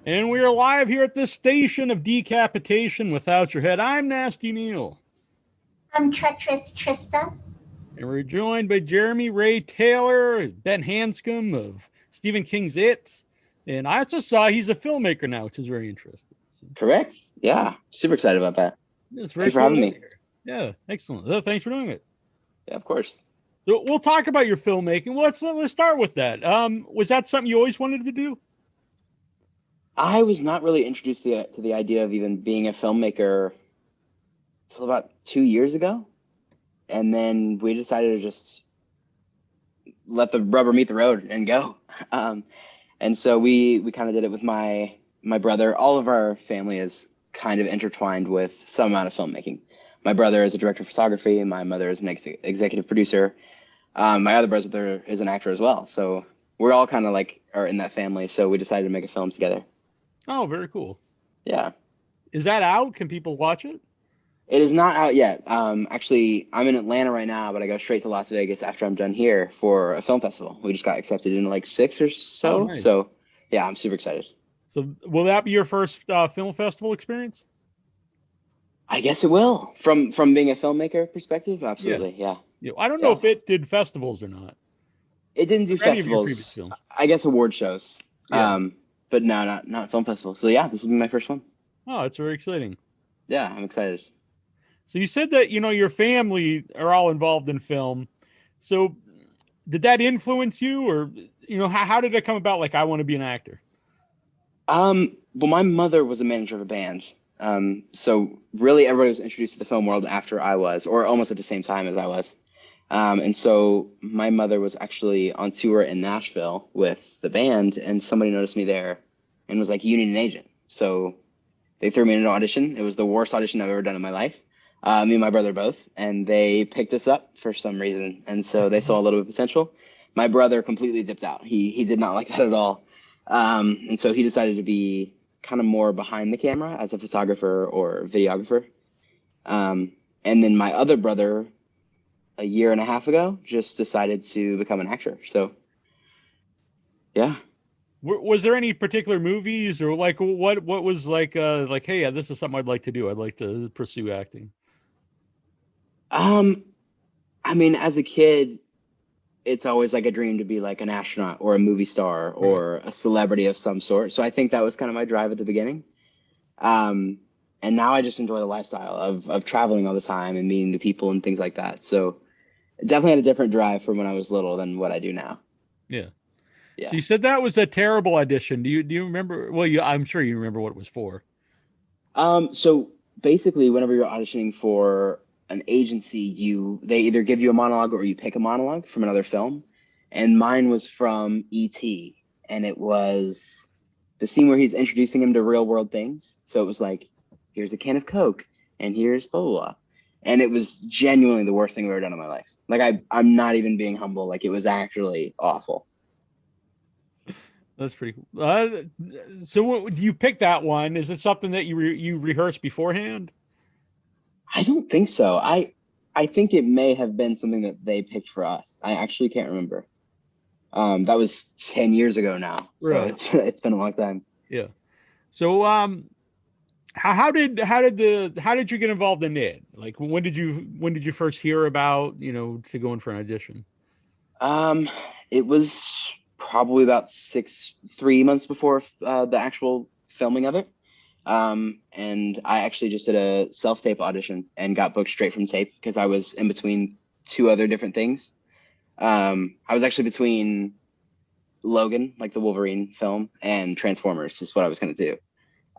And we are live here at this station of Decapitation without your head. I'm Nasty Neal. I'm Treacherous Trista. And we're joined by Jeremy Ray Taylor, Ben Hanscom of Stephen King's It. And I also saw he's a filmmaker now, which is very interesting. So, correct. Yeah. Super excited about that. it's very Thanks for having me. Yeah, excellent. Thanks for doing it. Yeah, of course. So we'll talk about your filmmaking. Let's start with that. Was that something you always wanted to do? I was not really introduced to the idea of even being a filmmaker until about 2 years ago. And then we decided to just let the rubber meet the road and go. And so we kind of did it with my brother. All of our family is kind of intertwined with some amount of filmmaking. My brother is a director of photography. My mother is an executive producer. My other brother is an actor as well. So we're all kind of like are in that family. So we decided to make a film together. Oh, very cool. Yeah. Is that out? Can people watch it? It is not out yet. Actually, I'm in Atlanta right now, but I go straight to Las Vegas after I'm done here for a film festival. We just got accepted in like 6 or so. Oh, nice. So yeah, I'm super excited. So will that be your first film festival experience? I guess it will. From being a filmmaker perspective, absolutely. Yeah. I don't know if it did festivals or not. It didn't do Any of your previous festivals. films. I guess award shows. Yeah. But no, not film festivals. So yeah, this will be my first one. Oh, it's very exciting. Yeah, I'm excited. So you said that, your family are all involved in film. So did that influence you, or, how did it come about? Like, I want to be an actor. Well, my mother was a manager of a band. So really everybody was introduced to the film world after I was, or almost at the same time as I was. And so my mother was actually on tour in Nashville with the band, and somebody noticed me there and was like, "You need an agent." So they threw me in an audition. It was the worst audition I've ever done in my life. Me and my brother both, and they picked us up for some reason. And so they saw a little bit of potential. My brother completely dipped out. He did not like that at all. And so he decided to be kind of more behind the camera as a photographer or videographer. And then my other brother, a year and a half ago, just decided to become an actor. So, yeah. Was there any particular movies, or like what was like, hey, this is something I'd like to do. I'd like to pursue acting. I mean, as a kid, it's always like a dream to be like an astronaut or a movie star or a celebrity of some sort. So I think that was kind of my drive at the beginning. And now I just enjoy the lifestyle of traveling all the time and meeting new people and things like that. So definitely had a different drive from when I was little than what I do now. Yeah. Yeah. So you said that was a terrible audition. Do you remember? Well, I'm sure you remember what it was for. So basically, whenever you're auditioning for an agency, they either give you a monologue or you pick a monologue from another film. And mine was from E.T. And it was the scene where he's introducing him to real world things. So it was like, here's a can of Coke and here's blah, blah, blah. And it was genuinely the worst thing I've ever done in my life. Like I'm not even being humble. Like it was actually awful. That's pretty cool. So do you pick that one? Is it something that you rehearsed beforehand? I don't think so. I think it may have been something that they picked for us. I actually can't remember. That was 10 years ago now. So Right. it's been a long time. Yeah. So how did you get involved in it? Like when did you first hear about, to go in for an audition? It was probably about 3 months before the actual filming of it. And I actually just did a self-tape audition and got booked straight from tape because I was in between 2 other different things. I was actually between Logan, like the Wolverine film, and Transformers is what I was going to do.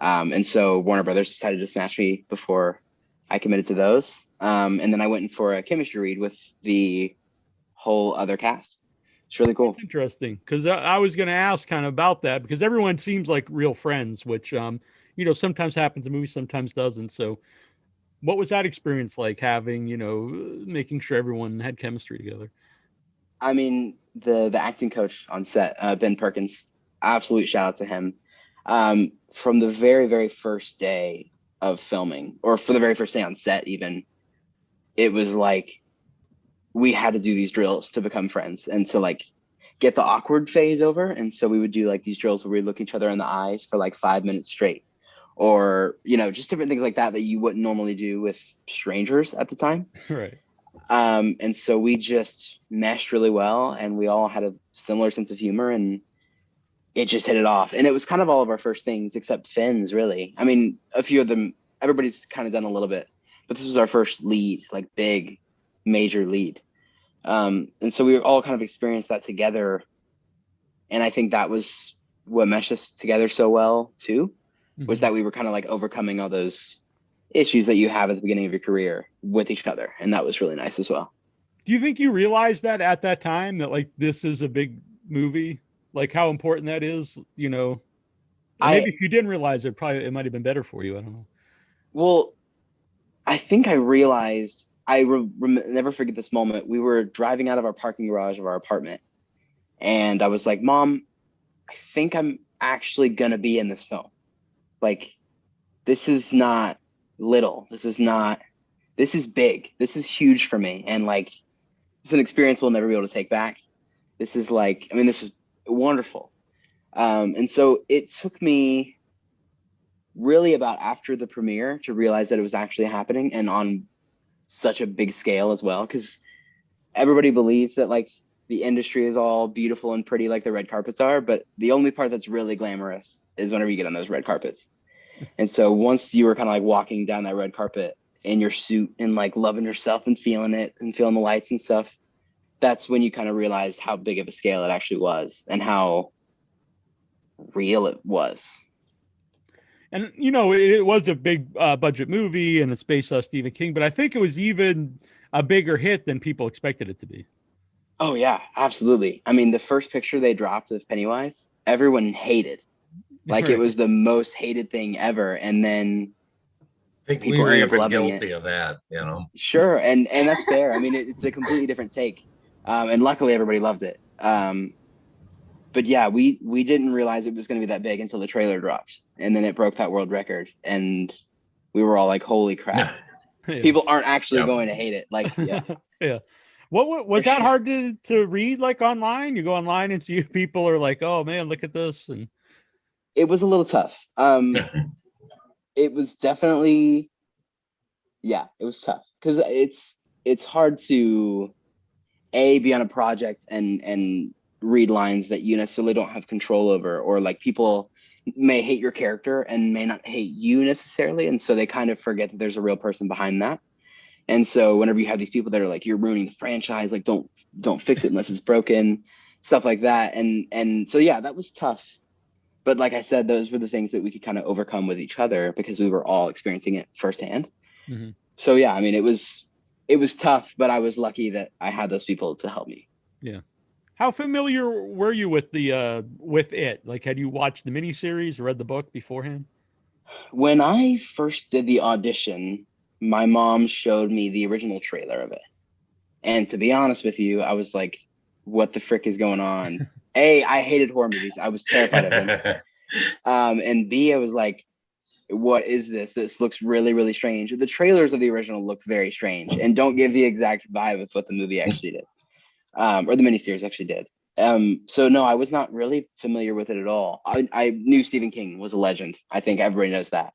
And so Warner Brothers decided to snatch me before I committed to those. And then I went in for a chemistry read with the whole other cast. It's really cool. It's interesting because I was going to ask kind of about that because everyone seems like real friends, which, sometimes happens in movies, sometimes doesn't. So what was that experience like having, making sure everyone had chemistry together? I mean, the acting coach on set, Ben Perkins, absolute shout out to him. From the very, very first day of filming, or for the very first day on set even, it was like we had to do these drills to become friends and to like get the awkward phase over. And so we would do like these drills where we look each other in the eyes for like 5 minutes straight, or, you know, just different things like that you wouldn't normally do with strangers at the time. Right. And so we just meshed really well, and we all had a similar sense of humor, and it just hit it off. And it was kind of all of our first things except Finn's, really. I mean, a few of them, everybody's kind of done a little bit, but this was our first lead, like big, major lead. And so we all kind of experienced that together. And I think that was what meshed us together so well too, was that we were kind of like overcoming all those issues that you have at the beginning of your career with each other. And that was really nice as well. Do you think you realized that at that time, that like this is a big movie, like how important that is, you know? Maybe if you didn't realize it, probably it might have been better for you. I don't know. Well, I think I realized, never forget this moment. We were driving out of our parking garage of our apartment, and I was like, Mom, I think I'm actually going to be in this film. Like, this is not little. This is big. This is huge for me. And like, it's an experience we'll never be able to take back. This is like, I mean, this is wonderful. And so it took me really about after the premiere to realize that it was actually happening, and on such a big scale as well. Cause everybody believes that like the industry is all beautiful and pretty, like the red carpets are, but the only part that's really glamorous is whenever you get on those red carpets. And so once you were kind of like walking down that red carpet in your suit and like loving yourself and feeling it and feeling the lights and stuff, that's when you kind of realize how big of a scale it actually was and how real it was. And, you know, it was a big budget movie, and it's based on Stephen King, but I think it was even a bigger hit than people expected it to be. Oh, yeah, absolutely. I mean, the first picture they dropped of Pennywise, everyone hated. Like, right. It was the most hated thing ever. And then I think we may have been guilty of that, you know. Sure, and that's fair. I mean, it's a completely different take. And luckily, everybody loved it. But yeah, we didn't realize it was going to be that big until the trailer dropped, and then it broke that world record, and we were all like, "Holy crap! Yeah. People aren't actually going to hate it." Like, yeah, yeah. What was that hard to read? Like online, you go online and see people are like, "Oh man, look at this," and it was a little tough. It was definitely, yeah, it was tough because it's hard to be on a project and read lines that you necessarily don't have control over, or like people may hate your character and may not hate you necessarily, and so they kind of forget that there's a real person behind that. And so whenever you have these people that are like, you're ruining the franchise, like don't fix it unless it's broken, stuff like that. And so yeah, that was tough, but like I said, those were the things that we could kind of overcome with each other because we were all experiencing it firsthand. So yeah, I mean, it was tough, but I was lucky that I had those people to help me. Yeah. How familiar were you with with it? Like, had you watched the miniseries or read the book beforehand? When I first did the audition, my mom showed me the original trailer of it. And to be honest with you, I was like, what the frick is going on? A, I hated horror movies. I was terrified of them. And B, I was like, what is this? This looks really, really strange. The trailers of the original look very strange and don't give the exact vibe of what the movie actually did. Or the miniseries actually did. So no, I was not really familiar with it at all. I knew Stephen King was a legend. I think everybody knows that.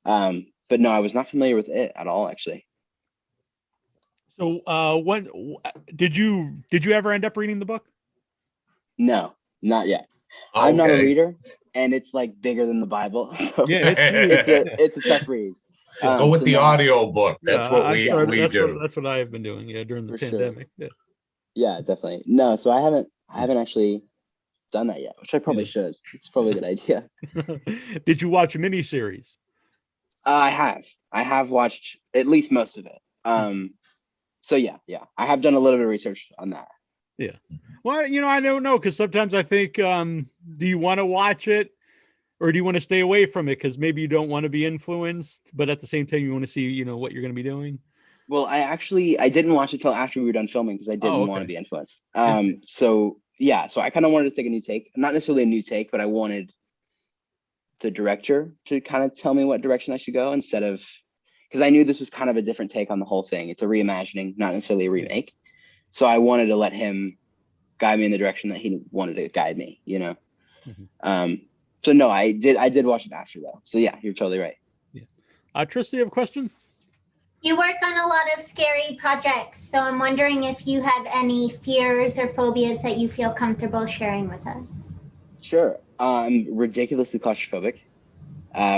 But no, I was not familiar with it at all, actually. So when did you ever end up reading the book? No, not yet. Okay. I'm not a reader, and it's like bigger than the Bible. So yeah, it's a tough read. Go with the audio book. That's what we do. That's what I have been doing. Yeah, during the pandemic. Sure. Yeah, definitely. No, so I haven't actually done that yet, which I probably should. It's probably a good idea. Did you watch a miniseries? I have watched at least most of it. So yeah, I have done a little bit of research on that. Yeah. Well, you know, I don't know, because sometimes I think, do you want to watch it, or do you want to stay away from it because maybe you don't want to be influenced, but at the same time you want to see, you know, what you're going to be doing? Well, I didn't watch it till after we were done filming because I didn't want to be influenced. So I kind of wanted to take a new take, not necessarily a new take, but I wanted the director to kind of tell me what direction I should go instead of, because I knew this was kind of a different take on the whole thing. It's a reimagining, not necessarily a remake. So I wanted to let him guide me in the direction that he wanted to guide me, you know? Mm-hmm. So no, I did watch it after though. So yeah, you're totally right. Yeah. Trista, you have a question? You work on a lot of scary projects, so I'm wondering if you have any fears or phobias that you feel comfortable sharing with us. Sure. I'm ridiculously claustrophobic,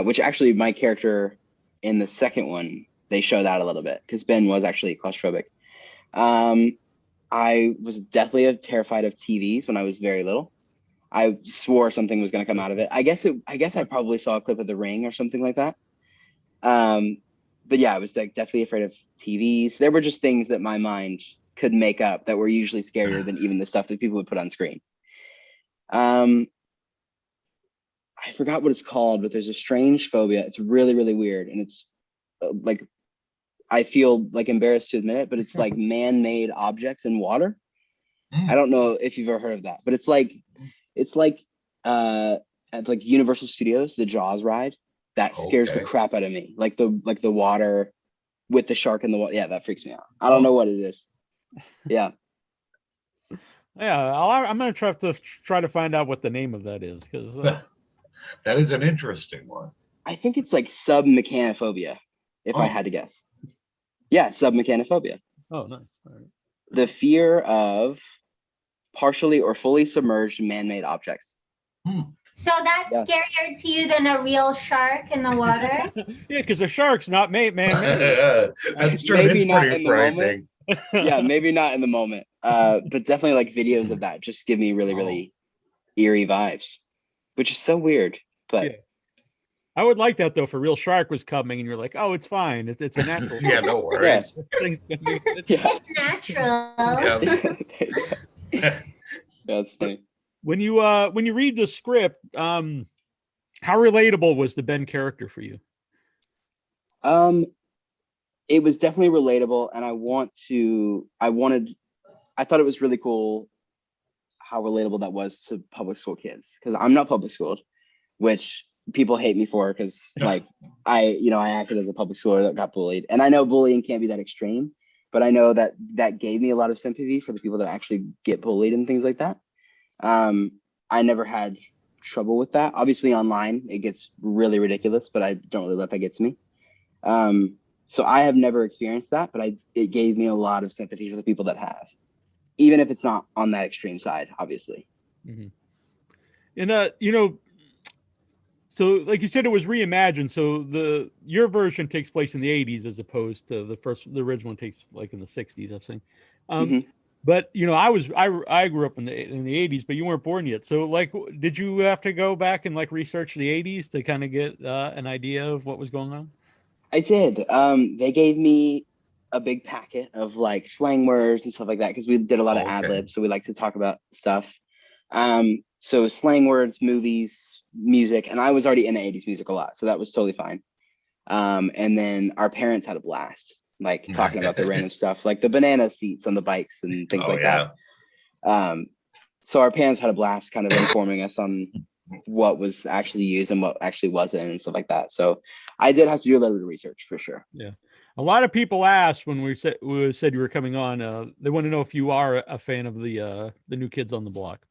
which actually my character in the second one, they show that a little bit because Ben was actually claustrophobic. I was definitely terrified of TVs when I was very little. I swore something was going to come out of it. I guess I probably saw a clip of The Ring or something like that. But yeah, I was like definitely afraid of TVs. There were just things that my mind could make up that were usually scarier than even the stuff that people would put on screen. I forgot what it's called, but there's a strange phobia. It's really, really weird. And it's like, I feel like embarrassed to admit it, but it's like man-made objects in water. I don't know if you've ever heard of that, but it's like at like Universal Studios, the Jaws ride, that scares the crap out of me. Like the water with the shark in the water. Yeah, that freaks me out. I don't know what it is. Yeah. Yeah, I'm going to try to find out what the name of that is, because that is an interesting one. I think it's like submechanophobia, if I had to guess. Yeah, submechanophobia. Oh, nice. All right. The fear of partially or fully submerged man-made objects. So that's scarier to you than a real shark in the water? Yeah, because a shark's not man-made. That's true. Maybe it's not pretty in the frightening. Yeah, maybe not in the moment. But definitely like videos of that just give me really, really eerie vibes, which is so weird. But yeah. I would like that though. If a real shark was coming and you're like, oh, it's fine. It's a natural. Yeah, no worries. It's natural. Yeah, that's funny. When you read the script, how relatable was the Ben character for you? It was definitely relatable, and I thought it was really cool how relatable that was to public school kids, because I'm not public schooled, which people hate me for, because like I acted as a public schooler that got bullied, and I know bullying can't be that extreme, but I know that gave me a lot of sympathy for the people that actually get bullied and things like that. I never had trouble with that. Obviously online it gets really ridiculous, but I don't really let that get to me. So I have never experienced that, but it gave me a lot of sympathy for the people that have, even if it's not on that extreme side, obviously. Mm-hmm. And so like you said, it was reimagined. So your version takes place in the 80s as opposed to the original one takes like in the 60s, I've seen. But I grew up in the 80s, but you weren't born yet. So like, did you have to go back and like research the 80s to kind of get an idea of what was going on? I did. They gave me a big packet of like slang words and stuff like that, because we did a lot of ad libs, so we like to talk about stuff. So slang words, movies, music, and I was already into 80s music a lot, so that was totally fine. And then our parents had a blast, like talking about the random stuff, like the banana seats on the bikes and things that. So our parents had a blast kind of informing us on what was actually used and what actually wasn't and stuff like that. So I did have to do a little bit of research for sure. Yeah. A lot of people asked when we said you were coming on, they want to know if you are a fan of the New Kids on the Block.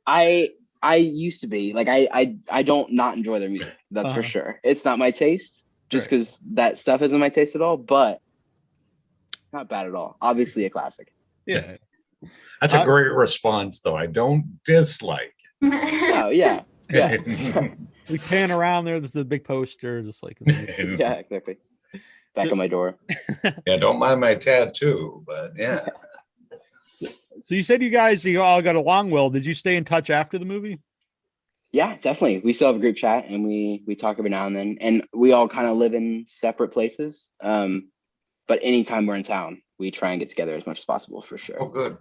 I used to be. Like I don't not enjoy their music. That's for sure. It's not my taste, just because that stuff isn't my taste at all, but not bad at all. Obviously a classic. Yeah. That's a great response though. I don't dislike. Oh yeah. Yeah. We pan around there. There's the big poster, just like yeah, exactly. Back on my door. Yeah, don't mind my tattoo, but yeah. So you said you all got along well. Did you stay in touch after the movie? Yeah, definitely. We still have a group chat, and we talk every now and then, and we all kind of live in separate places. But anytime we're in town, we try and get together as much as possible, for sure. Oh, good.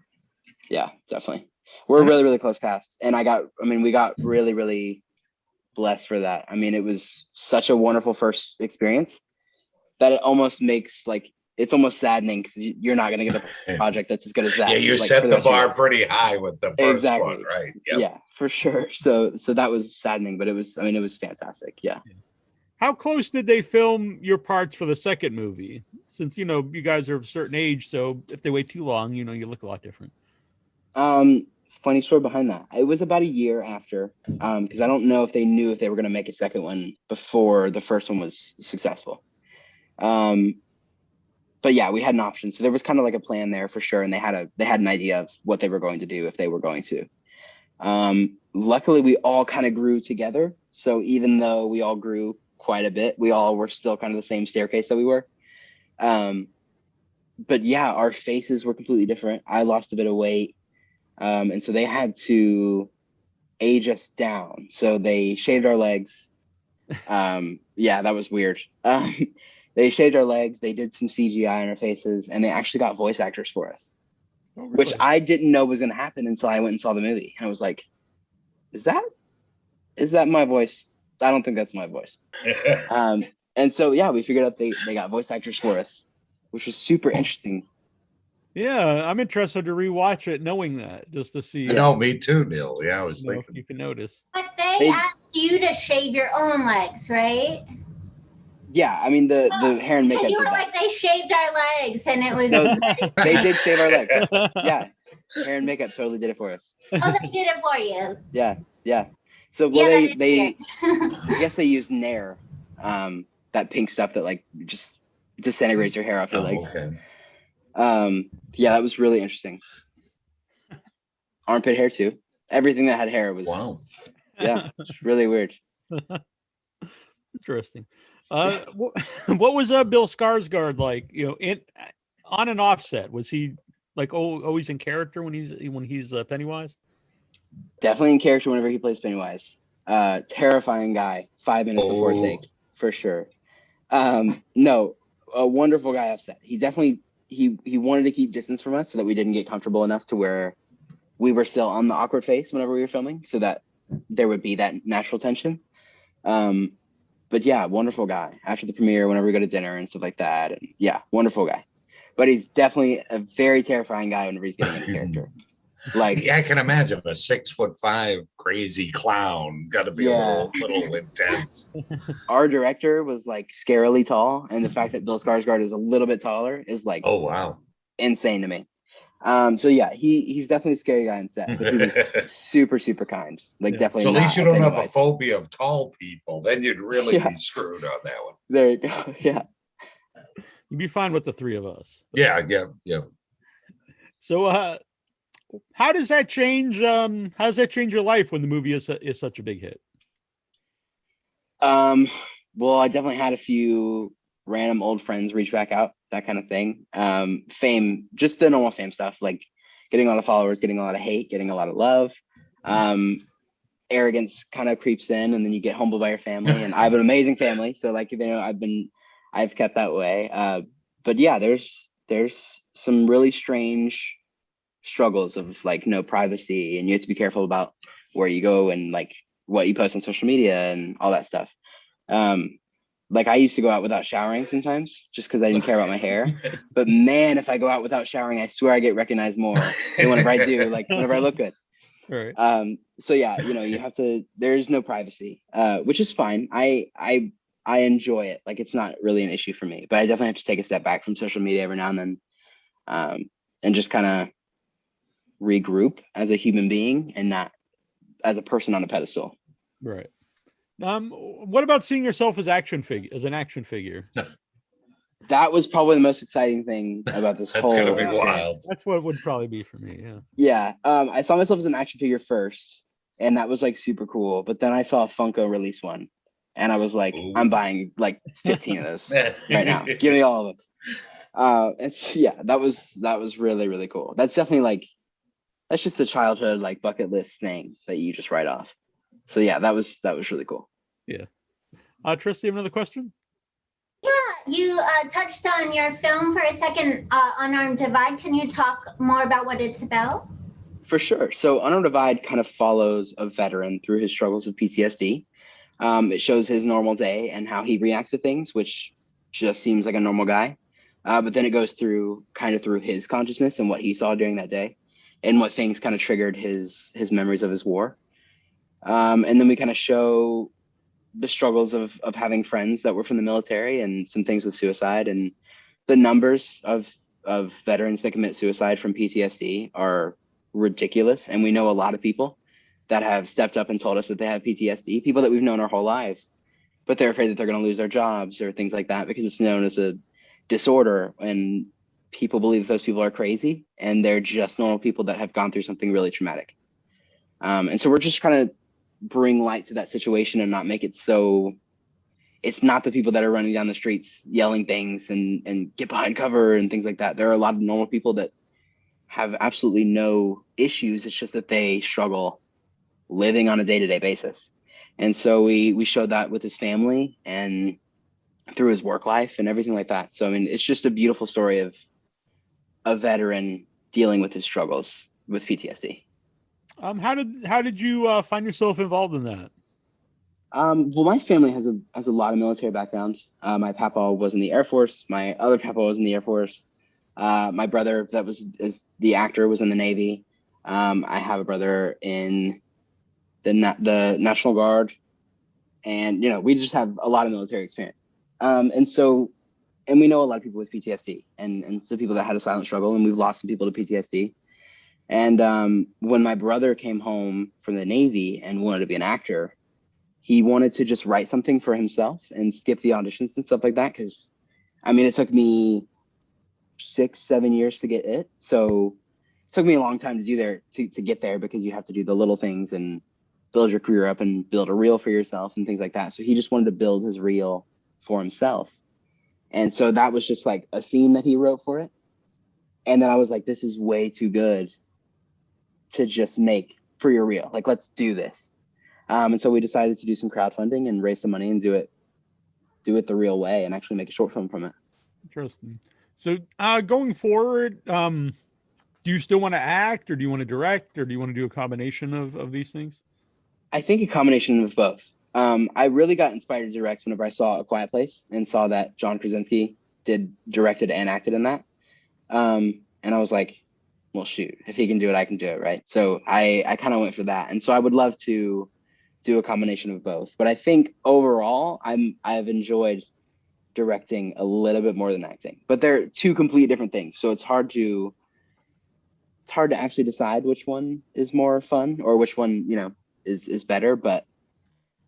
Yeah, definitely. We're a really, really close cast, and we got really, really blessed for that. I mean, it was such a wonderful first experience that it almost makes it's almost saddening, because you're not going to get a project that's as good as that. Yeah, you set the bar pretty high with the first one, right? Yep. Yeah, for sure. So that was saddening, but it was fantastic. Yeah. How close did they film your parts for the second movie? Since, you guys are of a certain age, so if they wait too long, you look a lot different. Funny story behind that. It was about a year after, because I don't know if they knew if they were going to make a second one before the first one was successful. But yeah, we had an option, so there was kind of like a plan there for sure, and they had an idea of what they were going to do if they were going to. Luckily, we all kind of grew together, so even though we all grew quite a bit, we all were still kind of the same staircase that we were. But yeah, our faces were completely different. I lost a bit of weight, and so they had to age us down. So they shaved our legs. Yeah, that was weird. They shaved our legs. They did some CGI on our faces, and they actually got voice actors for us, which I didn't know was going to happen until I went and saw the movie. And I was like, is that my voice? I don't think that's my voice. And so, yeah, we figured out they got voice actors for us, which was super interesting. Yeah, I'm interested to rewatch it knowing that, just to see. I know, me too, Neal. Yeah, I was thinking. If you can notice. But they asked you to shave your own legs, right? Yeah, I mean, the hair and makeup You did were that. like, they shaved our legs, and it was... No, they did shave our legs. Yeah, hair and makeup totally did it for us. Oh, they did it for you. Yeah. So, well, they I guess they used Nair, that pink stuff that like just disintegrates your hair off your legs. Okay. Yeah, that was really interesting. Armpit hair too. Everything that had hair was. Wow. Yeah, it's really weird. Interesting. What was Bill Skarsgård like? On and off set, was he like always in character when he's Pennywise? Definitely in character whenever he plays Pennywise. Terrifying guy. 5 minutes before take, for sure. No, a wonderful guy off set. He definitely he wanted to keep distance from us so that we didn't get comfortable enough to where we were still on the awkward face whenever we were filming, so that there would be that natural tension. But yeah, wonderful guy. After the premiere, whenever we go to dinner and stuff like that, and yeah, wonderful guy. But he's definitely a very terrifying guy whenever he's getting into character. Like, yeah, I can imagine a 6'5" crazy clown. Got to be a little intense. Our director was like scarily tall, and the fact that Bill Skarsgård is a little bit taller is like, oh wow, insane to me. So yeah, he's definitely a scary guy on set, but he was super, super kind. Like, definitely. So at least you don't have a Pennywise. phobia of tall people. Then you'd really be screwed on that one. There you go. Yeah. You'd be fine with the three of us. Yeah. So how does that change your life when the movie is such a big hit? Well, I definitely had a few random old friends reach back out, that kind of thing. Fame, just the normal fame stuff, like getting a lot of followers, getting a lot of hate, getting a lot of love. Arrogance kind of creeps in, and then you get humbled by your family. And I have an amazing family, so like, I've kept that way. But yeah, there's some really strange struggles of like no privacy, and you have to be careful about where you go and like what you post on social media and all that stuff. Like, I used to go out without showering sometimes just because I didn't care about my hair. But man, if I go out without showering, I swear I get recognized more than whenever I do, like whenever I look good. Right. So yeah, you have to, there's no privacy, which is fine. I enjoy it. Like, it's not really an issue for me, but I definitely have to take a step back from social media every now and then, and just kind of regroup as a human being and not as a person on a pedestal. Right. What about seeing yourself as an action figure? That was probably the most exciting thing about this whole That's gonna be experience. wild. That's what it would probably be for me. Yeah. Yeah. I saw myself as an action figure first, and that was like super cool. But then I saw Funko release one, and I was like, I'm buying like 15 of those right now. Give me all of them. That was really, really cool. That's definitely that's just a childhood like bucket list thing that you just write off. So yeah, that was really cool. Yeah. Trista, you have another question? Yeah, you touched on your film for a second, Unarmed Divide. Can you talk more about what it's about? For sure. So Unarmed Divide kind of follows a veteran through his struggles of PTSD. It shows his normal day and how he reacts to things, which just seems like a normal guy. But then it goes through his consciousness and what he saw during that day, and what things kind of triggered his memories of his war. And then we kind of show the struggles of having friends that were from the military, and some things with suicide, and the numbers of veterans that commit suicide from PTSD are ridiculous. And we know a lot of people that have stepped up and told us that they have PTSD, people that we've known our whole lives, but they're afraid that they're going to lose their jobs or things like that because it's known as a disorder. And people believe those people are crazy, and they're just normal people that have gone through something really traumatic. And so we're just trying to bring light to that situation and not make it so it's not the people that are running down the streets yelling things and get behind cover and things like that. There are a lot of normal people that have absolutely no issues. It's just that they struggle living on a day-to-day basis. And so we showed that with his family and through his work life and everything like that. So, I mean, it's just a beautiful story of a veteran dealing with his struggles with PTSD. How did you find yourself involved in that? Well, my family has a lot of military background. My papa was in the Air Force. My other papa was in the Air Force. My brother is the actor was in the Navy. I have a brother in the National Guard, and we just have a lot of military experience. And we know a lot of people with PTSD and some people that had a silent struggle, and we've lost some people to PTSD. And when my brother came home from the Navy and wanted to be an actor, he wanted to just write something for himself and skip the auditions and stuff like that. Because, I mean, it took me 6-7 years to get it. So it took me a long time to get there because you have to do the little things and build your career up and build a reel for yourself and things like that. So he just wanted to build his reel for himself. And so that was just like a scene that he wrote for it. And then I was like, this is way too good to just make for your reel. Like, let's do this. And so we decided to do some crowdfunding and raise some money and do it the real way and actually make a short film from it. Interesting. So going forward, do you still want to act, or do you want to direct, or do you want to do a combination of these things? I think a combination of both. I really got inspired to direct whenever I saw A Quiet Place and saw that John Krasinski directed and acted in that. And I was like, well, shoot, if he can do it, I can do it, right? So I kind of went for that. And so I would love to do a combination of both. But I think overall, I've enjoyed directing a little bit more than acting. But they're two completely different things. So it's hard to actually decide which one is more fun or which one, is better. But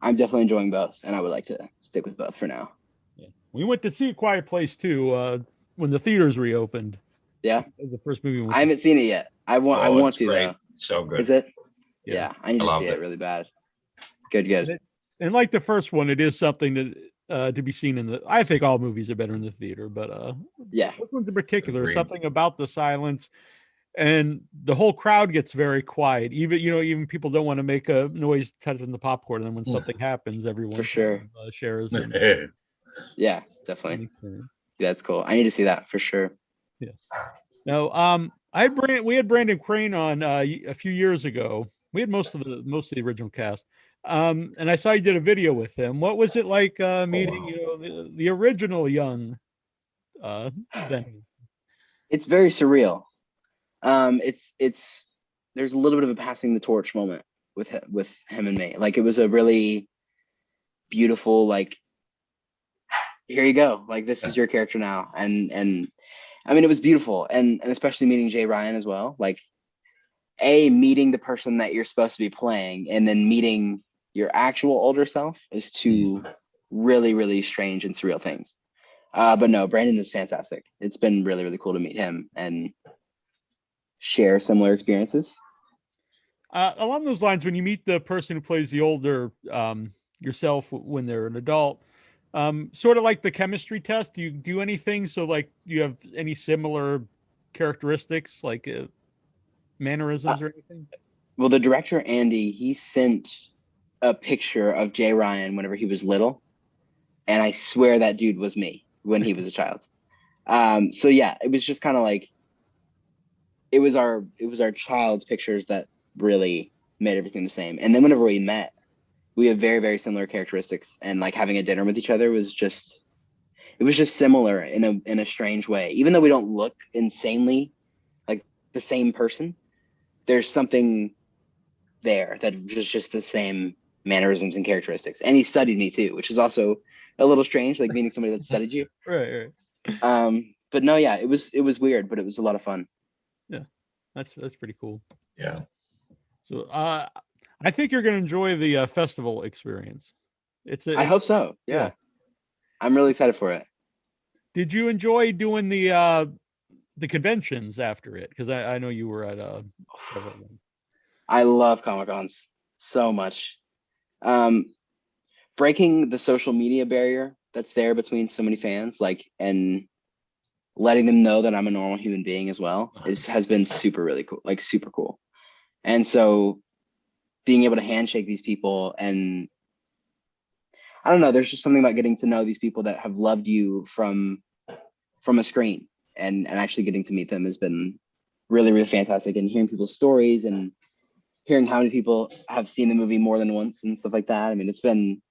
I'm definitely enjoying both, and I would like to stick with both for now. Yeah. We went to see A Quiet Place too when the theaters reopened. Yeah, it was the first movie. I haven't seen it yet. I want to great. though. So good. Is it? Yeah, I need to see it really bad. Good. And like the first one, it is something that to be seen in the. I think all movies are better in the theater, but yeah, this one's in particular. Agreed. Something about the silence. And the whole crowd gets very quiet. Even people don't want to make a noise touching the popcorn. And then when something happens, everyone for sure shares. Yeah, definitely. Yeah, that's cool. I need to see that for sure. Yes. Now, we had Brandon Crane on a few years ago. We had most of the original cast. And I saw you did a video with him. What was it like meeting the original young Ben? It's very surreal. It's there's a little bit of a passing the torch moment with him and me. Like, it was a really beautiful, like, here you go, like, this is your character now. And I mean, it was beautiful. And especially meeting Jay Ryan as well, like, meeting the person that you're supposed to be playing and then meeting your actual older self is two really, really strange and surreal things. But no, Brandon is fantastic. It's been really, really cool to meet him and share similar experiences. Along those lines, when you meet the person who plays the older yourself when they're an adult, sort of like the chemistry test, do you do anything? So, like, you have any similar characteristics, like mannerisms or anything? Well, the director, Andy, he sent a picture of Jay Ryan whenever he was little. And I swear that dude was me when he was a child. So yeah, it was just kind of like, it was our child's pictures that really made everything the same. And then whenever we met, we have very, very similar characteristics, and like having a dinner with each other was just similar in a strange way. Even though we don't look insanely like the same person, there's something there that was just the same mannerisms and characteristics. And he studied me too, which is also a little strange, like meeting somebody that studied you. Right. But no, yeah, it was weird, but it was a lot of fun. Yeah, that's pretty cool. Yeah. So I think you're going to enjoy the festival experience. I hope so. Yeah. I'm really excited for it. Did you enjoy doing the conventions after it? Because I know you were at several of them. I love Comic-Cons so much. Breaking the social media barrier that's there between so many fans, like, and letting them know that I'm a normal human being as well has been really cool, like super cool. And so being able to handshake these people, and I don't know, there's just something about getting to know these people that have loved you from a screen, and actually getting to meet them has been really, really fantastic. And hearing people's stories and hearing how many people have seen the movie more than once and stuff like that. I mean, it's been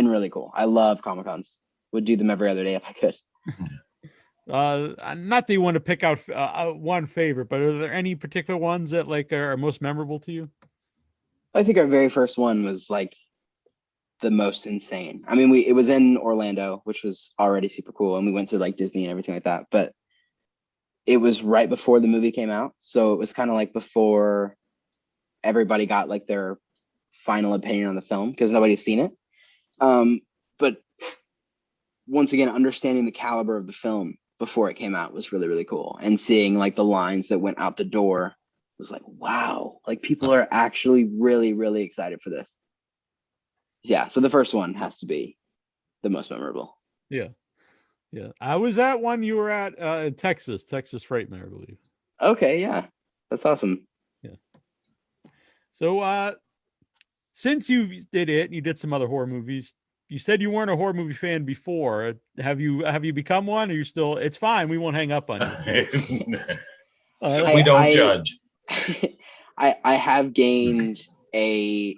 really cool. I love Comic-Cons. Would do them every other day if I could. Not that you want to pick out one favorite, but are there any particular ones that like are most memorable to you? I think our very first one was like the most insane. I mean, it was in Orlando, which was already super cool, and we went to like Disney and everything like that. But it was right before the movie came out, so it was kind of like before everybody got like their final opinion on the film, because nobody's seen it. But once again, understanding the caliber of the film before it came out was really, really cool. And seeing like the lines that went out the door was like, wow, like people are actually really, really excited for this. Yeah. So the first one has to be the most memorable. Yeah. Yeah. I was at one you were at Texas Frightmare, I believe. Okay. Yeah. That's awesome. Yeah. So since you did it, you did some other horror movies. You said you weren't a horror movie fan before. Have you become one? Or you still? It's fine. We won't hang up on you. We don't judge. I have gained a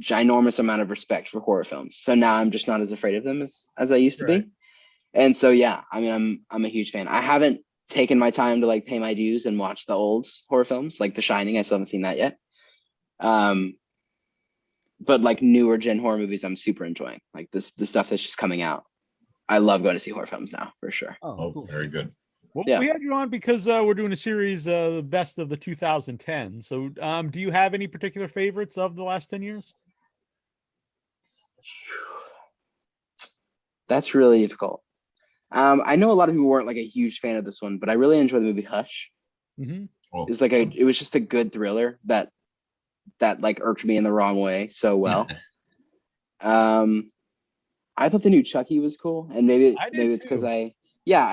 ginormous amount of respect for horror films. So now I'm just not as afraid of them as I used to be. And so yeah, I mean, I'm a huge fan. I haven't taken my time to like pay my dues and watch the old horror films like The Shining. I still haven't seen that yet. But like newer gen horror movies, I'm super enjoying. Like the stuff that's just coming out. I love going to see horror films now, for sure. Oh, cool. Very good. Well, we had you on because we're doing a series, the best of the 2010. So, do you have any particular favorites of the last 10 years? That's really difficult. I know a lot of people weren't like a huge fan of this one, but I really enjoyed the movie Hush. Mm-hmm. Oh. It was just a good thriller that like irked me in the wrong way so well. I thought the new Chucky was cool, and maybe it's because I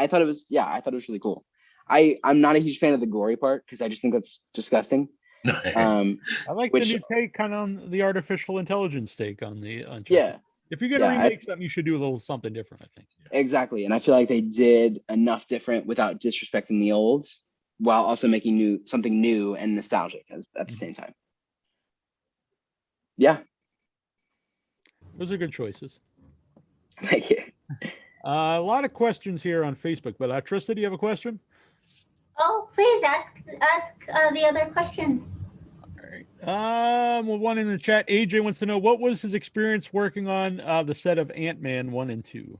thought it was really cool. I'm not a huge fan of the gory part because I just think that's disgusting. I like the new take kind of on the artificial intelligence take on Chucky. Yeah. If you're gonna remake something, you should do a little something different, I think. Exactly, and I feel like they did enough different without disrespecting the old, while also making something new and nostalgic at the same time. Yeah. Those are good choices. Thank you. A lot of questions here on Facebook, but Trista, do you have a question? Oh, please ask the other questions. All right. Well, one in the chat. AJ wants to know what was his experience working on the set of Ant-Man 1 and 2.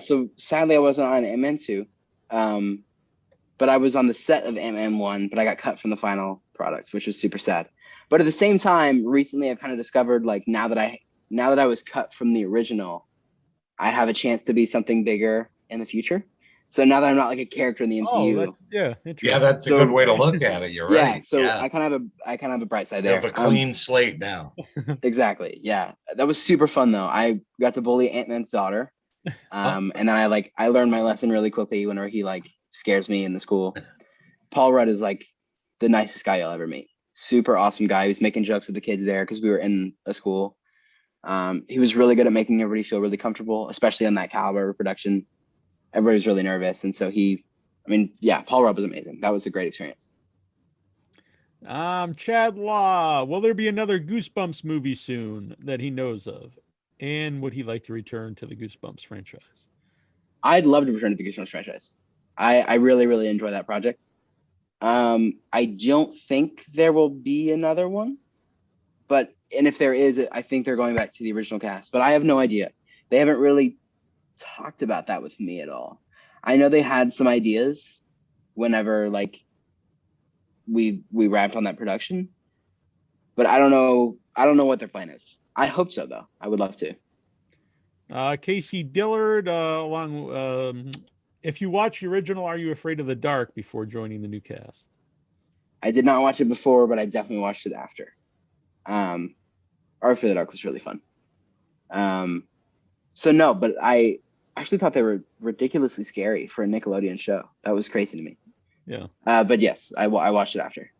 So sadly, I wasn't on Ant-Man 2, but I was on the set of Ant-Man 1, but I got cut from the final product, which was super sad. But at the same time, recently I've kind of discovered, like, now that I was cut from the original, I have a chance to be something bigger in the future. So now that I'm not like a character in the MCU, that's a good way to look at it. You're right. Yeah, so I kind of have a bright side there. You have a clean slate now. Exactly. Yeah, that was super fun though. I got to bully Ant-Man's daughter, and then I learned my lesson really quickly whenever he like scares me in the school. Paul Rudd is like the nicest guy you'll ever meet. Super awesome guy. He was making jokes with the kids there because we were in a school. He was really good at making everybody feel really comfortable, especially on that caliber of production. Everybody was really nervous. And so Paul Rudd was amazing. That was a great experience. Chad Law, will there be another Goosebumps movie soon that he knows of? And would he like to return to the Goosebumps franchise? I'd love to return to the Goosebumps franchise. I really, really enjoy that project. I don't think there will be another one, and if there is, I think they're going back to the original cast, but I have no idea. They haven't really talked about that with me at all. I know they had some ideas whenever like we wrapped on that production. But I don't know what their plan is. I hope so, though. I would love to. Casey Dillard, if you watch the original, Are You Afraid of the Dark before joining the new cast? I did not watch it before, but I definitely watched it after. Are You Afraid of the Dark was really fun. So no, but I actually thought they were ridiculously scary for a Nickelodeon show. That was crazy to me. Yeah. But yes, I watched it after.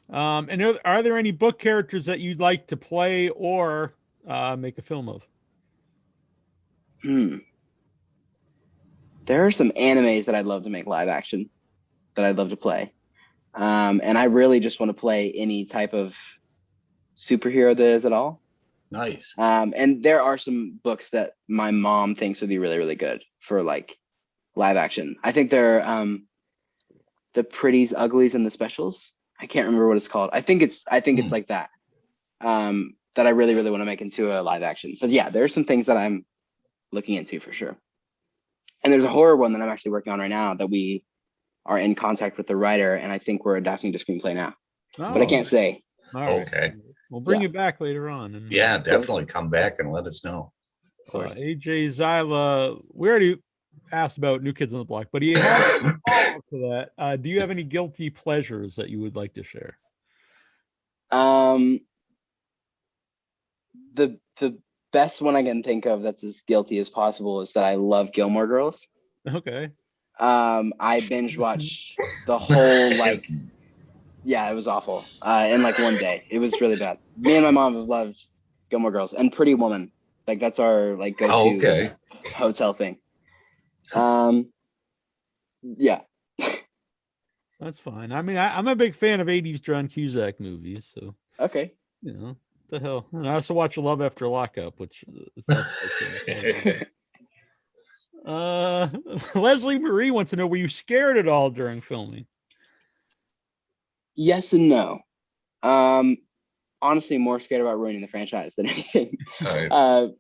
And are there any book characters that you'd like to play or make a film of? There are some animes that I'd love to make live action that I'd love to play. And I really just want to play any type of superhero there is at all. Nice. And there are some books that my mom thinks would be really, really good for like live action. I think they're the Pretties, Uglies, and the Specials. I can't remember what it's called. I think it's like that. That I really, really want to make into a live action. But yeah, there are some things that I'm looking into for sure. And there's a horror one that I'm actually working on right now that we are in contact with the writer, and I think we're adapting to screenplay now. But I can't say. All right. Okay. We'll bring it back later on. And, yeah, definitely come back and let us know. AJ Zyla, we already asked about New Kids on the Block, but he has a follow-up to that. Do you have any guilty pleasures that you would like to share? The best one I can think of that's as guilty as possible is that I love Gilmore Girls. Okay. I binge watched the whole it was awful. In like one day. It was really bad. Me and my mom have loved Gilmore Girls and Pretty Woman. Like that's our like go-to hotel thing. Yeah. That's fine. I mean, I'm a big fan of 80s John Cusack movies, so okay. You know, what the hell. And I also watch Love After Lockup, which Leslie Marie wants to know, were you scared at all during filming? Yes and no. Honestly, more scared about ruining the franchise than anything. Right.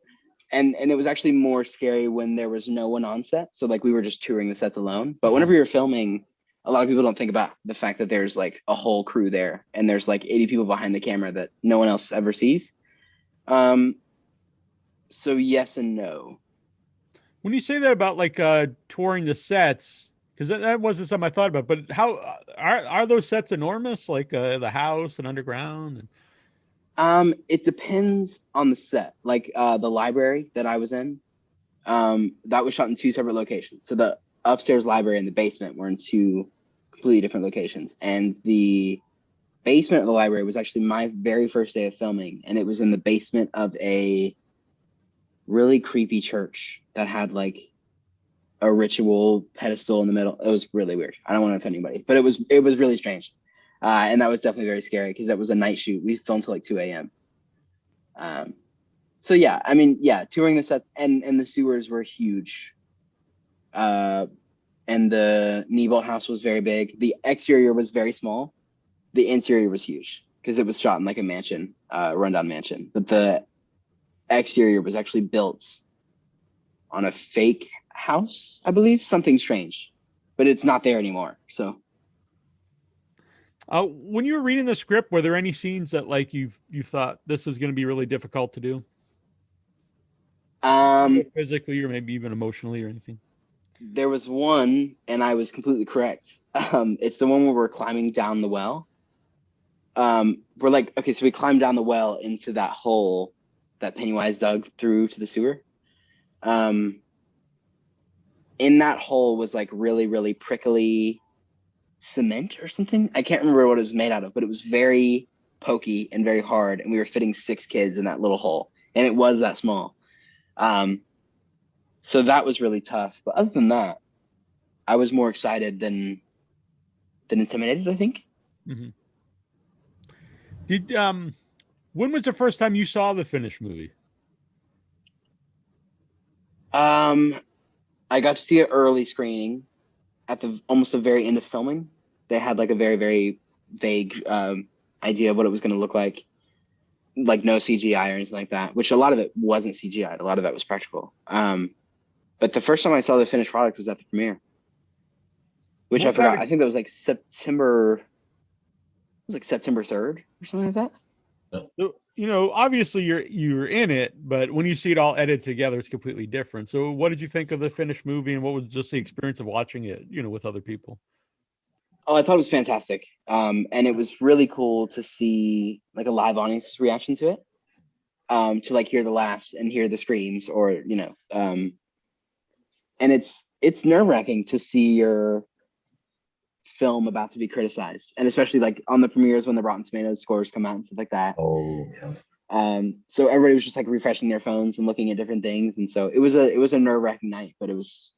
And it was actually more scary when there was no one on set. So like we were just touring the sets alone. But whenever you're filming, a lot of people don't think about the fact that there's like a whole crew there and there's like 80 people behind the camera that no one else ever sees. So yes and no. When you say that about like touring the sets, because that wasn't something I thought about, but how are those sets enormous? Like the house and underground? It depends on the set. Like the library that I was in, that was shot in 2 separate locations. So the upstairs library and the basement were in 2 completely different locations. And the basement of the library was actually my very first day of filming. And it was in the basement of a really creepy church that had like a ritual pedestal in the middle. It was really weird. I don't want to offend anybody, but it was really strange. And that was definitely very scary because that was a night shoot. We filmed till like 2 a.m. So yeah, I mean, yeah, touring the sets and the sewers were huge. And the Niebolt house was very big. The exterior was very small. The interior was huge because it was shot in like a mansion, rundown mansion. But the exterior was actually built on a fake house, I believe, something strange, but it's not there anymore. So. When you were reading the script, were there any scenes that like you thought this is going to be really difficult to do? Physically or maybe even emotionally or anything? There was one, and I was completely correct. It's the one where we're climbing down the well. We're like, okay, so we climbed down the well into that hole that Pennywise dug through to the sewer. In that hole was like really, really prickly cement or something. I can't remember what it was made out of, but it was very pokey and very hard. And we were fitting 6 kids in that little hole, and it was that small. So that was really tough. But other than that, I was more excited than intimidated, I think. Mm-hmm. Did when was the first time you saw the finished movie? I got to see it early screening at almost the very end of filming. They had like a very, very vague idea of what it was going to look like no CGI or anything like that, which a lot of it wasn't CGI. A lot of that was practical. But the first time I saw the finished product was at the premiere, which I forgot. I think that was like September was like September 3rd or something like that. So, obviously you're in it, but when you see it all edited together, it's completely different. So what did you think of the finished movie, and what was just the experience of watching it, with other people? Oh, I thought it was fantastic. And it was really cool to see like a live audience's reaction to it. To like hear the laughs and hear the screams, or and it's nerve-wracking to see your film about to be criticized, and especially like on the premieres when the Rotten Tomatoes scores come out and stuff like that. Oh, yeah. So everybody was just like refreshing their phones and looking at different things, and so it was a nerve-wracking night, but it was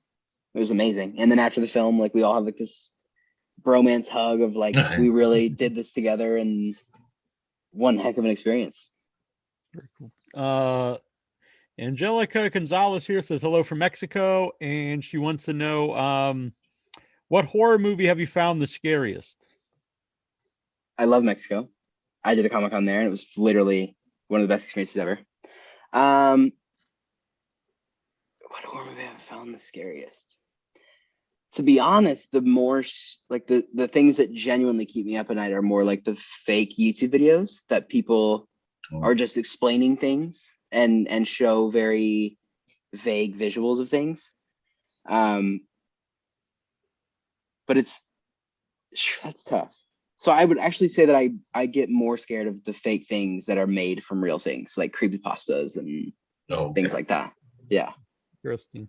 amazing. And then after the film, like we all had like this bromance hug of like we really did this together, and one heck of an experience. Very cool. Angelica Gonzalez here says hello from Mexico, and she wants to know what horror movie have you found the scariest? I love Mexico. I did a Comic-Con there, and it was literally one of the best experiences ever. What horror movie have I found the scariest? To be honest, the more like the things that genuinely keep me up at night are more like the fake YouTube videos that people are just explaining things and show very vague visuals of things. But that's tough. So I would actually say that I get more scared of the fake things that are made from real things, like creepypastas and things like that. Yeah. Interesting.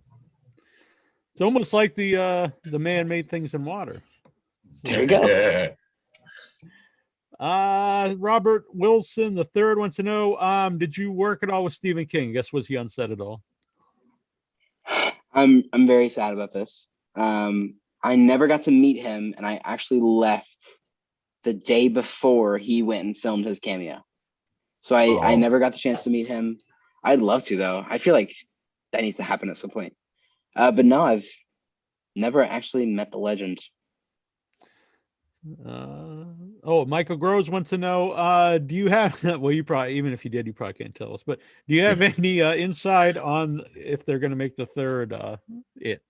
It's almost like the man-made things in water. There you go. Robert Wilson the third wants to know, did you work at all with Stephen King? I guess was he on set at all? I'm very sad about this. I never got to meet him, and I actually left the day before he went and filmed his cameo. So I never got the chance to meet him. I'd love to, though. I feel like that needs to happen at some point. But no, I've never actually met the legend. Michael Groves wants to know, do you have well, you probably, even if you did, you probably can't tell us, but do you have any insight on if they're going to make the third It?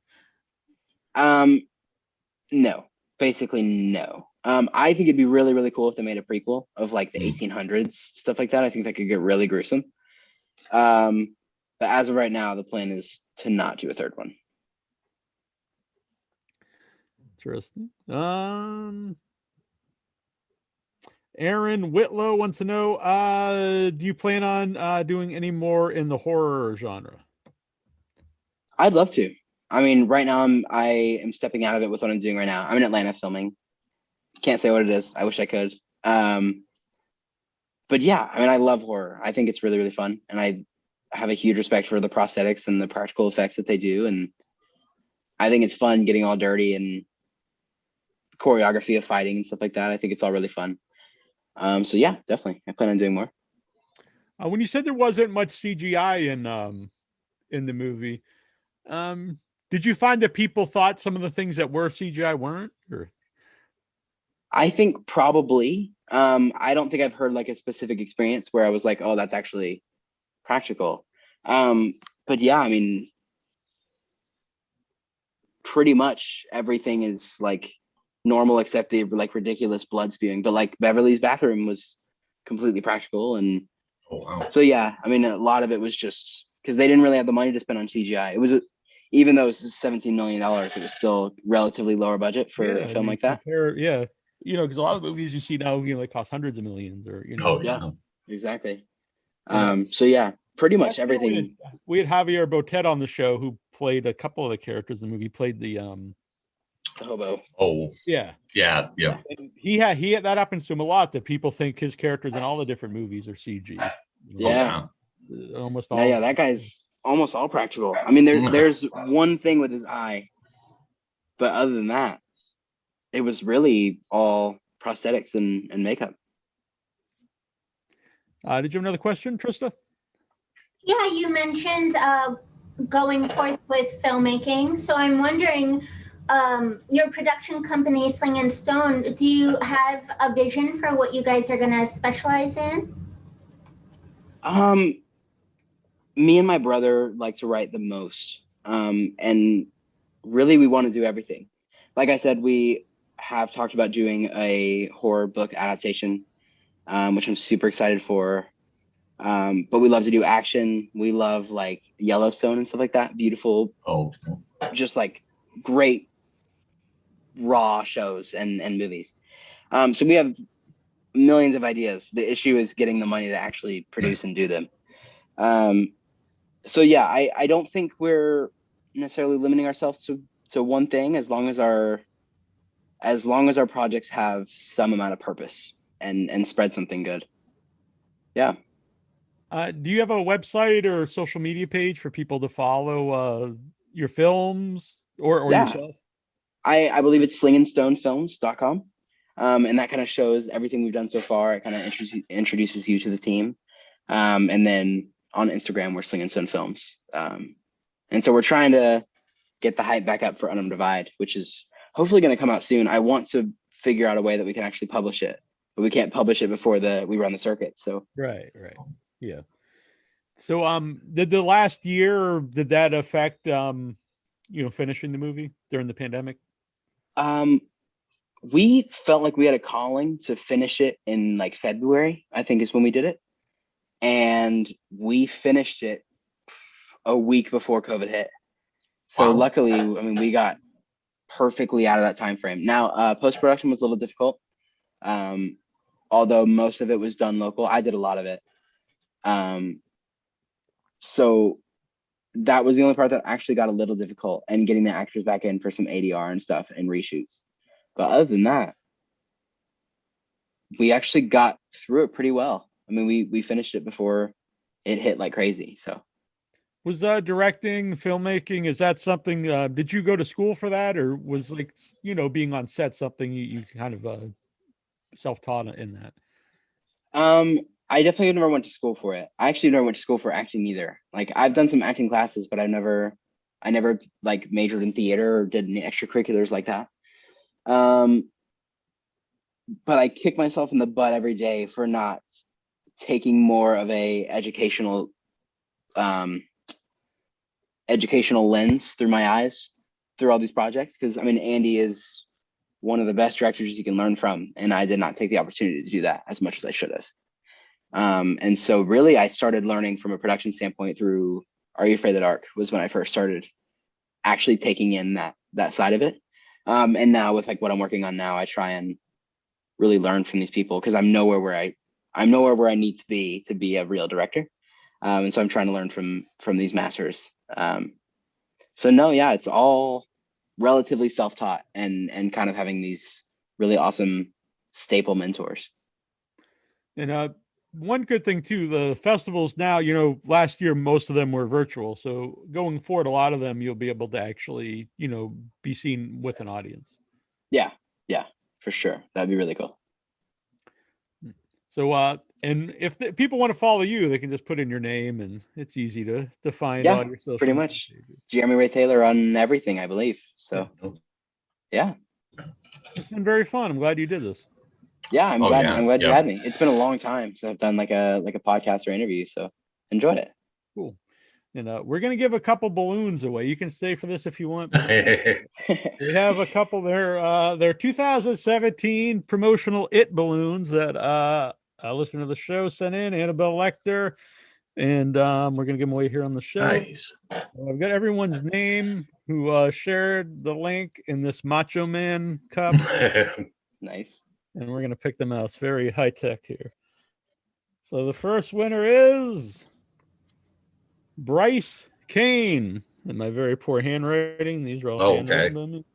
No, basically no. I think it'd be really, really cool if they made a prequel of like the 1800s, stuff like that. I think that could get really gruesome. But as of right now, the plan is to not do a third one. Interesting. Aaron Whitlow wants to know, do you plan on doing any more in the horror genre? I'd love to. I mean, right now I am stepping out of it with what I'm doing right now. I'm in Atlanta filming. Can't say what it is. I wish I could. But yeah, I mean, I love horror. I think it's really, really fun. And I have a huge respect for the prosthetics and the practical effects that they do. And I think it's fun getting all dirty and choreography of fighting and stuff like that. I think it's all really fun. So yeah, definitely. I plan on doing more. When you said there wasn't much CGI in the movie, did you find that people thought some of the things that were CGI weren't? Or? I think probably. I don't think I've heard like a specific experience where I was like, oh, that's actually practical. But yeah, I mean, pretty much everything is like normal except the like ridiculous blood spewing. But like Beverly's bathroom was completely practical. And so yeah, I mean, a lot of it was just because they didn't really have the money to spend on CGI. It was even though it was $17 million, it was still relatively lower budget for a film like that. Because a lot of movies you see now, like cost hundreds of millions, or Yeah, exactly. So yeah, pretty much everything. We had Javier Botet on the show, who played a couple of the characters in the movie. He played the hobo. Oh, yeah. And he had that happens to him a lot. That people think his characters in all the different movies are CG. Yeah, almost all. Yeah, that guy's almost all practical. I mean, there's one thing with his eye, but other than that, it was really all prosthetics and makeup. Did you have another question, Trista? Yeah, you mentioned going forth with filmmaking. So I'm wondering, your production company, Sling and Stone, do you have a vision for what you guys are going to specialize in? Me and my brother like to write the most. And really we want to do everything. Like I said, we have talked about doing a horror book adaptation, which I'm super excited for. But we love to do action. We love like Yellowstone and stuff like that. Beautiful, just like great raw shows and movies. So we have millions of ideas. The issue is getting the money to actually produce and do them. So yeah, I don't think we're necessarily limiting ourselves to one thing, as long as our projects have some amount of purpose and spread something good. Yeah. Do you have a website or social media page for people to follow your films or yourself? I believe it's slingandstonefilms.com. And that kind of shows everything we've done so far. It kind of introduces you to the team. And then on Instagram, we're Sling and Stone Films. And so we're trying to get the hype back up for Unarmed Divide, which is hopefully going to come out soon. I want to figure out a way that we can actually publish it, but we can't publish it before we run the circuit. So right. Yeah. So did the last year, did that affect finishing the movie during the pandemic? We felt like we had a calling to finish it in like February, I think is when we did it. And we finished it a week before COVID hit. So luckily, I mean, we got perfectly out of that time frame. Now, post-production was a little difficult. Although most of it was done local. I did a lot of it. So that was the only part that actually got a little difficult, and getting the actors back in for some ADR and stuff and reshoots. But other than that, we actually got through it pretty well. I mean, we finished it before it hit like crazy. So was directing, filmmaking, is that something, did you go to school for that, or was like, being on set something you kind of self-taught in that? I definitely never went to school for it. I actually never went to school for acting either. Like I've done some acting classes, but I never like majored in theater or did any extracurriculars like that. But I kick myself in the butt every day for not taking more of a educational lens through my eyes through all these projects. Because I mean, Andy is one of the best directors you can learn from, and I did not take the opportunity to do that as much as I should have. And so really I started learning from a production standpoint through Are You Afraid of the Dark was when I first started actually taking in that side of it. And now with like what I'm working on now, I try and really learn from these people, because I'm nowhere where I need to be a real director. And so I'm trying to learn from these masters. So no, yeah, it's all relatively self-taught and kind of having these really awesome staple mentors. And one good thing too, the festivals now, last year, most of them were virtual. So going forward, a lot of them, you'll be able to actually, be seen with an audience. Yeah, for sure. That'd be really cool. So, and if people want to follow you, they can just put in your name, and it's easy to find all your social pretty much pages. Jeremy Ray Taylor on everything, I believe. So, yeah. It's been very fun. I'm glad you did this. Yeah, I'm glad you had me. It's been a long time since I've done like a podcast or interview, so enjoyed it. Cool. And we're gonna give a couple balloons away. You can stay for this if you want. We have a couple there. They're 2017 promotional It balloons that a listener to the show sent in, Annabelle Lecter, and we're gonna give them away here on the show. Nice. I've got everyone's name who shared the link in this Macho Man cup. Nice. And we're gonna pick them out. It's very high tech here. So the first winner is Bryce Kane. In my very poor handwriting, these are all handwritten.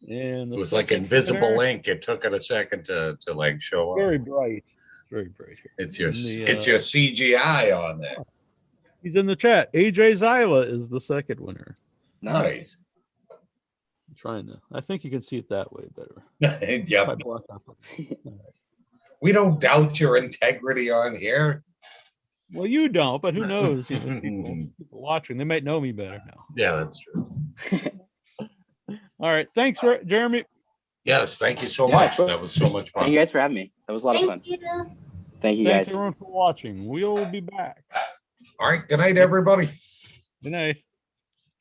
And it was like invisible ink. It took it a second to like show up. Very bright. Very bright here. It's your CGI on there. He's in the chat. AJ Zyla is the second winner. Nice. I'm trying to. I think you can see it that way better. Yep. We don't doubt your integrity on here. Well, you don't, but who knows? People watching, they might know me better now. Yeah, that's true. All right. Thanks, Jeremy. Yes, thank you so much. That was so much fun. Thank you guys for having me. That was a lot of fun. Thank you, guys. Thanks, everyone, for watching. We'll be back. All right. Good night, everybody. Good night.